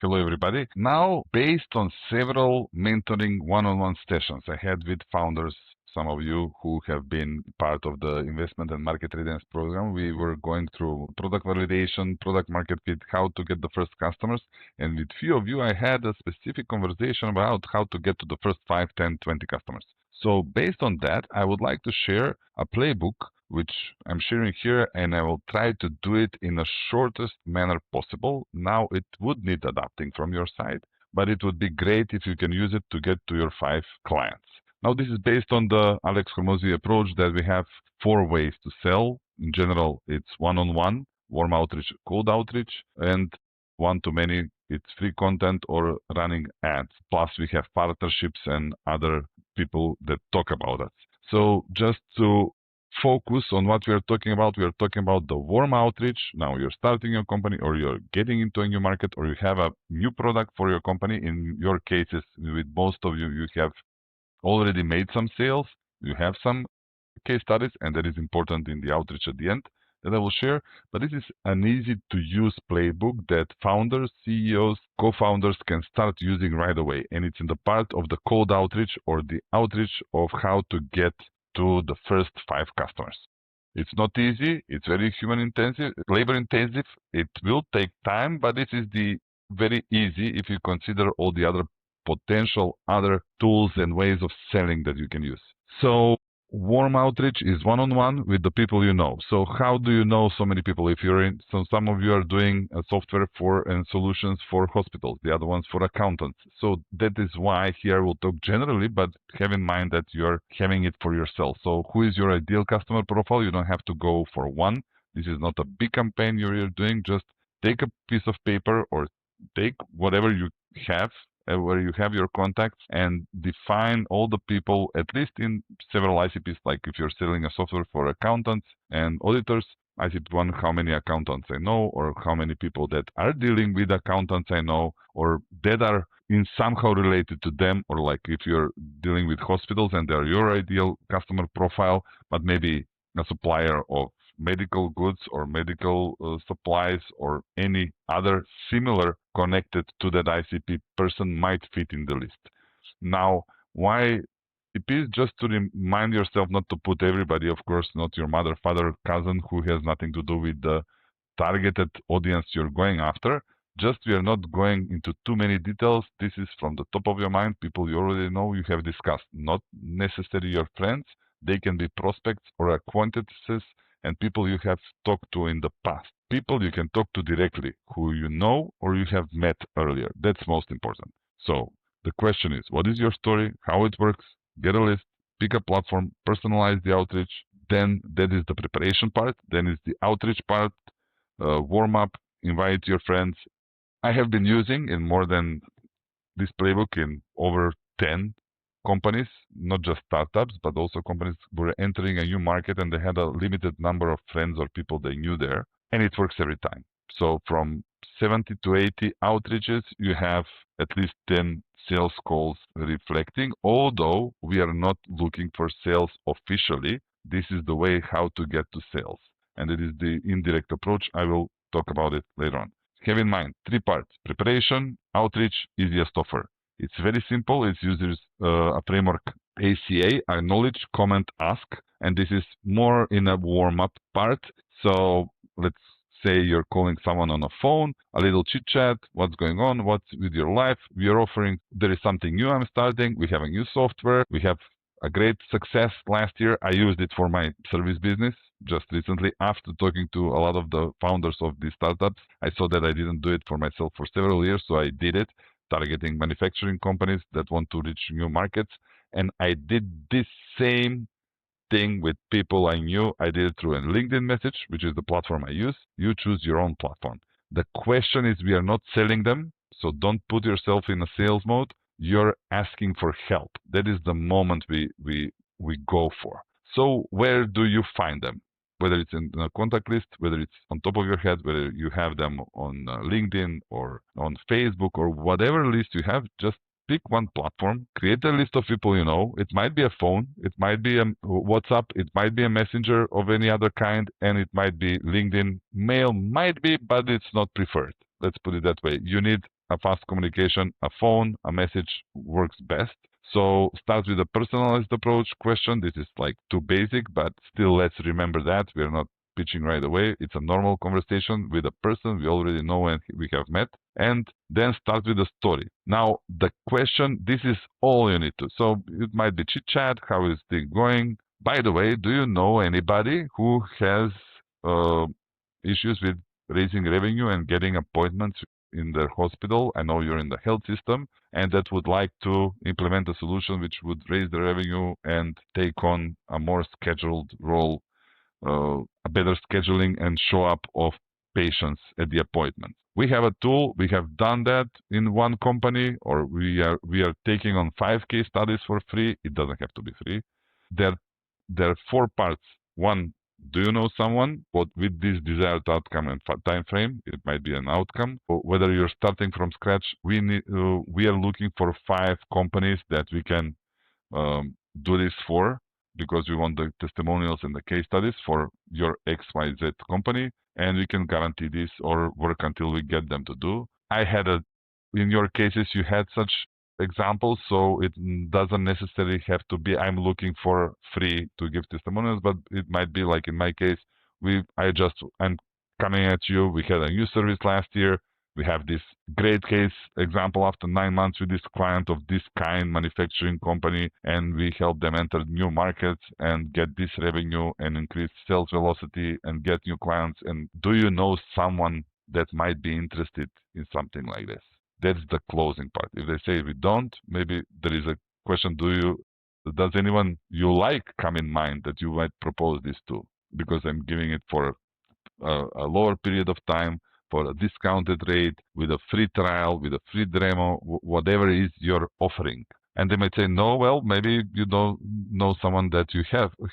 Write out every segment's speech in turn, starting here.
Hello, everybody. Now, based on several mentoring one-on-one sessions I had with founders, some of you who have been part of the investment and market readiness program, we were going through product validation, product market fit, how to get the first customers. And with few of you, I had a specific conversation about how to get to the first 5, 10, 20 customers. So based on that, I would like to share a playbook which I'm sharing here, and I will try to do it in the shortest manner possible. Now, it would need adapting from your side, but it would be great if you can use it to get to your 5 clients. Now, this is based on the Alex Hormozy approach that we have 4 ways to sell. In general, it's one-on-one, warm outreach, cold outreach, and one-to-many, it's free content or running ads. Plus, we have partnerships and other people that talk about us. So just to focus on what we are talking about the warm outreach. Now you're starting your company, or you're getting into a new market, or you have a new product for your company. In your cases, with most of you, you have already made some sales, you have some case studies, and that is important in the outreach at the end that I will share. But this is an easy to use playbook that founders, CEOs, co-founders can start using right away. And it's in the part of the cold outreach, or the outreach of how to get to the first 5 customers. It's not easy. It's very human intensive, labor intensive. It will take time, but this is the very easy if you consider all the other potential other tools and ways of selling that you can use. So warm outreach is one-on-one with the people you know. So how do you know so many people? If you're in, so some of you are doing a software for and solutions for hospitals, the other ones for accountants. So that is why here we'll talk generally, but have in mind that you're having it for yourself. So who is your ideal customer profile? You don't have to go for one. This is not a big campaign you're doing. Just take a piece of paper or take whatever you have, where you have your contacts, and define all the people, at least in several ICPs, like if you're selling a software for accountants and auditors, ICP1, how many accountants I know, or how many people that are dealing with accountants I know, or that are in somehow related to them, or like if you're dealing with hospitals and they're your ideal customer profile, but maybe a supplier of medical goods or medical supplies or any other similar connected to that ICP person might fit in the list. Now, why it is just to remind yourself not to put everybody, of course, not your mother, father, cousin, who has nothing to do with the targeted audience you're going after. Just we are not going into too many details. This is from the top of your mind, people you already know, you have discussed, not necessarily your friends. They can be prospects or acquaintances and people you have talked to in the past. People you can talk to directly, who you know or you have met earlier. That's most important. So the question is, what is your story, how it works? Get a list, pick a platform, personalize the outreach. Then that is the preparation part. Then is the outreach part, warm up, invite your friends. I have been using in more than this playbook in over 10 companies, not just startups, but also companies who were entering a new market and they had a limited number of friends or people they knew there, and it works every time. So from 70 to 80 outreaches, you have at least 10 sales calls reflecting, although we are not looking for sales officially. This is the way how to get to sales, and it is the indirect approach. I will talk about it later on. Have in mind 3 parts: preparation, outreach, easiest offer. It's very simple. It uses a framework ACA, acknowledge, comment, ask, and this is more in a warm-up part. So let's say you're calling someone on a phone, a little chit chat, what's going on, what's with your life. We are offering, there is something new I'm starting, we have a new software, we have a great success last year. I used it for my service business just recently. After talking to a lot of the founders of these startups, I saw that I didn't do it for myself for several years, so I did it, targeting manufacturing companies that want to reach new markets. And I did this same thing with people I knew. I did it through a LinkedIn message, which is the platform I use. You choose your own platform. The question is, we are not selling them, so don't put yourself in a sales mode. You're asking for help. That is the moment we go for. So where do you find them? Whether it's in a contact list, whether it's on top of your head, whether you have them on LinkedIn or on Facebook or whatever list you have, just pick one platform, create a list of people you know. It might be a phone, it might be a WhatsApp, it might be a messenger of any other kind, and it might be LinkedIn. Mail might be, but it's not preferred. Let's put it that way. You need a fast communication, a phone, a message works best. So start with a personalized approach question. This is like too basic, but still let's remember that we're not pitching right away. It's a normal conversation with a person we already know and we have met. And then start with a story. Now, the question, this is all you need to. So it might be chit chat. How is it going? By the way, do you know anybody who has uh, issues with raising revenue and getting appointments in their hospital? I know you're in the health system and that would like to implement a solution which would raise the revenue and take on a more scheduled role, a better scheduling and show up of patients at the appointment. We have a tool. We have done that in one company, or we are taking on 5 case studies for free. It doesn't have to be free. There there are 4 parts. One, do you know someone what with this desired outcome and time frame? It might be an outcome. Or whether you're starting from scratch, we are looking for 5 companies that we can do this for, because we want the testimonials and the case studies for your XYZ company, and we can guarantee this or work until we get them to do. In your cases, you had such examples, so it doesn't necessarily have to be I'm looking for free to give testimonials, but it might be like in my case, I'm coming at you. We had a new service last year. We have this great case example after 9 months with this client of this kind manufacturing company, and we help them enter new markets and get this revenue and increase sales velocity and get new clients. And do you know someone that might be interested in something like this? That's the closing part. If they say we don't, maybe there is a question: does anyone you like come in mind that you might propose this to? Because I'm giving it for a lower period of time, for a discounted rate, with a free trial, with a free demo, whatever is your offering. And they might say, no, well, maybe you don't know someone that you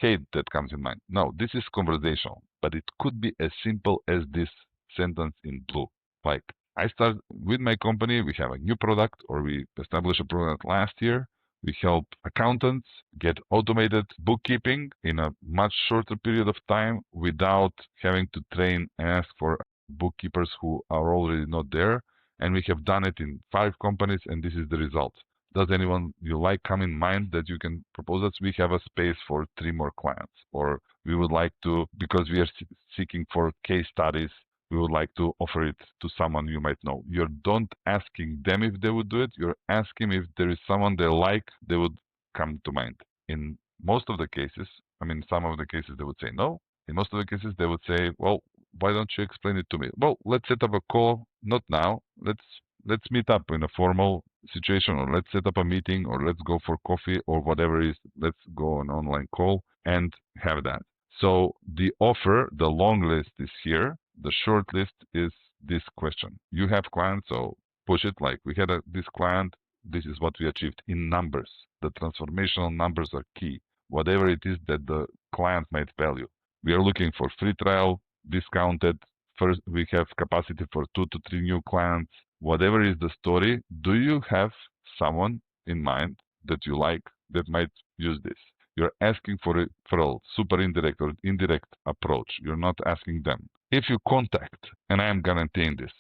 hate that comes in mind. No, this is conversational, but it could be as simple as this sentence in blue. Like, I start with my company, we have a new product, or we established a product last year. We help accountants get automated bookkeeping in a much shorter period of time without having to train and ask for bookkeepers who are already not there. And we have done it in 5 companies, and this is the result. Does anyone you like come in mind that you can propose us? We have a space for 3 more clients, or we would like to, because we are seeking for case studies, we would like to offer it to someone you might know. You're don't asking them if they would do it. You're asking if there is someone they like, they would come to mind. In most of the cases, some of the cases they would say no. In most of the cases, they would say, well, why don't you explain it to me? Well, let's set up a call. Not now. Let's meet up in a formal situation, or let's set up a meeting, or let's go for coffee, or whatever it is. Let's go on an online call and have that. So the offer, the long list is here. The short list is this question. You have clients, so push it. Like we had this client, this is what we achieved in numbers. The transformational numbers are key. Whatever it is that the client might value. We are looking for free trial, discounted. First, we have capacity for 2 to 3 new clients. Whatever is the story, do you have someone in mind that you like that might use this? You're asking for a referral, super indirect or indirect approach. You're not asking them. If you contact, and I am guaranteeing this,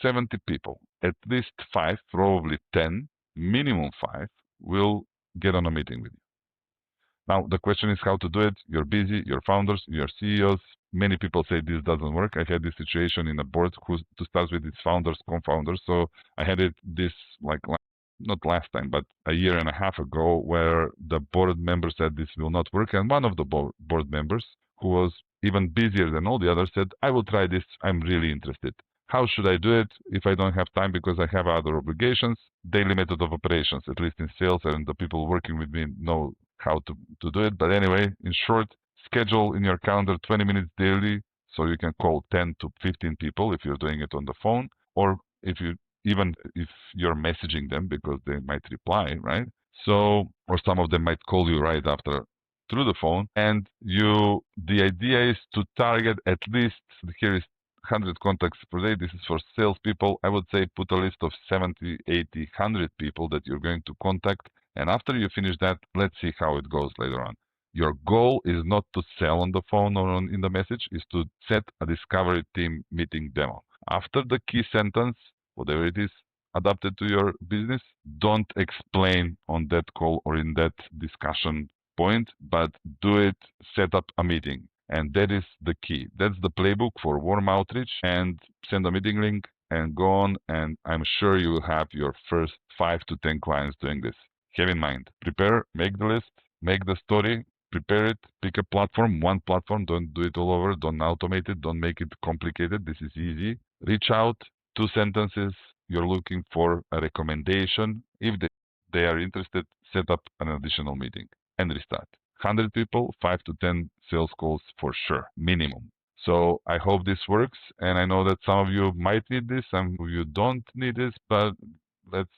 70 people, at least 5, probably 10, minimum 5, will get on a meeting with you. Now, the question is how to do it. You're busy, you're founders, you're CEOs. Many people say this doesn't work. I had this situation in a board to start with its founders, co-founders. So I had this like not last time, but a year and a half ago, where the board member said this will not work. And one of the board members, who was even busier than all the others, said, I will try this. I'm really interested. How should I do it if I don't have time because I have other obligations? Daily method of operations, at least in sales, and the people working with me know how to do it. But anyway, in short, schedule in your calendar 20 minutes daily, so you can call 10 to 15 people if you're doing it on the phone, or even if you're messaging them, because they might reply, right? So, or some of them might call you right after through the phone. And the idea is to target at least, here is 100 contacts per day. This is for salespeople. I would say put a list of 70, 80, 100 people that you're going to contact. And after you finish that, let's see how it goes later on. Your goal is not to sell on the phone or in the message, is to set a discovery team meeting demo. After the key sentence, whatever it is, adapted to your business. Don't explain on that call or in that discussion point, but do it, set up a meeting. And that is the key. That's the playbook for warm outreach, and send a meeting link and go on. And I'm sure you will have your first 5 to 10 clients doing this. Have in mind, prepare, make the list, make the story, prepare it, pick a platform, one platform. Don't do it all over. Don't automate it. Don't make it complicated. This is easy. Reach out, 2 sentences. You're looking for a recommendation. If they are interested, set up an additional meeting and restart. 100 people, 5 to 10 sales calls for sure, minimum. So I hope this works. And I know that some of you might need this, some of you don't need this, but let's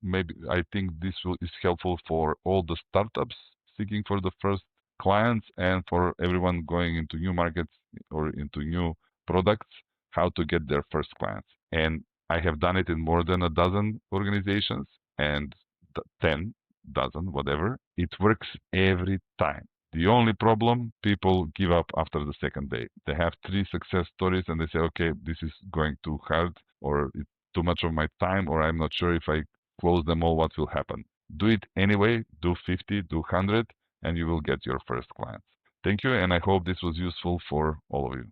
maybe I think this is helpful for all the startups seeking for the first clients, and for everyone going into new markets or into new products, how to get their first clients. And I have done it in more than a dozen organizations, and 10, dozen, whatever. It works every time. The only problem, people give up after the second day. They have 3 success stories and they say, okay, this is going too hard, or it's too much of my time, or I'm not sure if I close them all, what will happen. Do it anyway, do 50, do 100, and you will get your first clients. Thank you, and I hope this was useful for all of you.